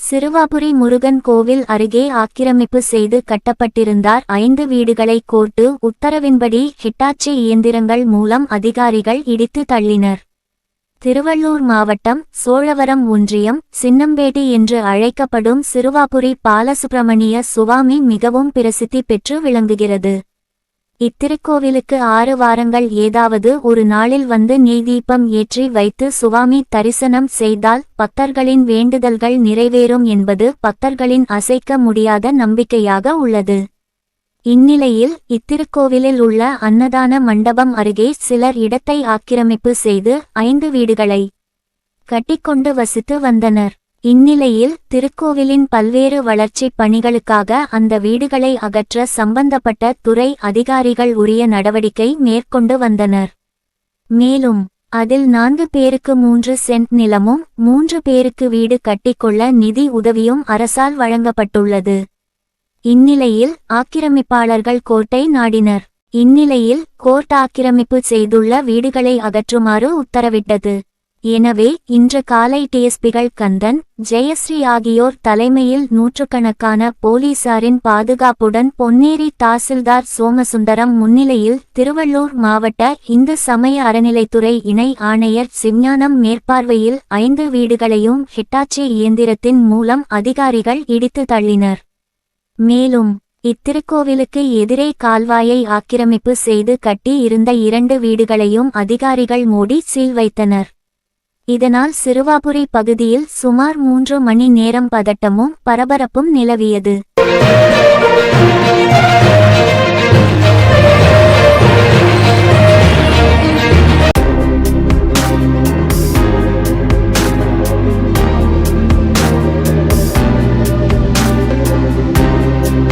சிறுவாபுரி முருகன் கோவில் அருகே ஆக்கிரமிப்பு செய்து கட்டப்பட்டிருந்தார் 5 வீடுகளை கோர்ட்டு உத்தரவின்படி ஹிட்டாச்சி இயந்திரங்கள் மூலம் அதிகாரிகள் இடித்து தள்ளினர். திருவள்ளூர் மாவட்டம் சோழவரம் ஒன்றியம் சின்னம்பேட்டி என்று அழைக்கப்படும் சிறுவாபுரி பாலசுப்பிரமணிய சுவாமி மிகவும் பிரசித்தி பெற்று விளங்குகிறது. இத்திருக்கோவிலுக்கு 6 வாரங்கள் ஏதாவது ஒரு நாளில் வந்து நெய்தீபம் ஏற்றி வைத்து சுவாமி தரிசனம் செய்தால் பக்தர்களின் வேண்டுதல்கள் நிறைவேறும் என்பது பக்தர்களின் அசைக்க முடியாத நம்பிக்கையாக உள்ளது. இந்நிலையில் இத்திருக்கோவிலில் உள்ள அன்னதான மண்டபம் அருகே சிலர் இடத்தை ஆக்கிரமிப்பு செய்து 5 வீடுகளை கட்டிக்கொண்டு வசித்து வந்தனர். இந்நிலையில் திருக்கோவிலின் பல்வேறு வளர்ச்சிப் பணிகளுக்காக அந்த வீடுகளை அகற்ற சம்பந்தப்பட்ட துறை அதிகாரிகள் உரிய நடவடிக்கை மேற்கொண்டு வந்தனர். மேலும் அதில் 4 பேருக்கு 3 சென்ட் நிலமும் 3 பேருக்கு வீடு கட்டிக்கொள்ள நிதி உதவியும் அரசால் வழங்கப்பட்டுள்ளது. இந்நிலையில் ஆக்கிரமிப்பாளர்கள் கோர்ட்டை நாடினர். இந்நிலையில் கோர்ட் ஆக்கிரமிப்பு செய்துள்ள வீடுகளை அகற்றுமாறு உத்தரவிட்டது. எனவே இன்று காலை டிஎஸ்பிகள் கந்தன், ஜெயஸ்ரீ ஆகியோர் தலைமையில் நூற்றுக்கணக்கான போலீசாரின் பாதுகாப்புடன் பொன்னேரி தாசில்தார் சோமசுந்தரம் முன்னிலையில் திருவள்ளூர் மாவட்ட இந்து சமய அறநிலைத்துறை இணை ஆணையர் சிவஞானம் மேற்பார்வையில் 5 வீடுகளையும் ஹிட்டாச்சி இயந்திரத்தின் மூலம் அதிகாரிகள் இடித்து தள்ளினர். மேலும் இத்திருக்கோவிலுக்கு எதிரே கால்வாயை ஆக்கிரமிப்பு செய்து கட்டி இருந்த 2 வீடுகளையும் அதிகாரிகள் மூடி சீல் வைத்தனர். இதனால் சிறுவாபுரி பகுதியில் சுமார் 3 மணி நேரம் பதட்டமும் பரபரப்பும் நிலவியது.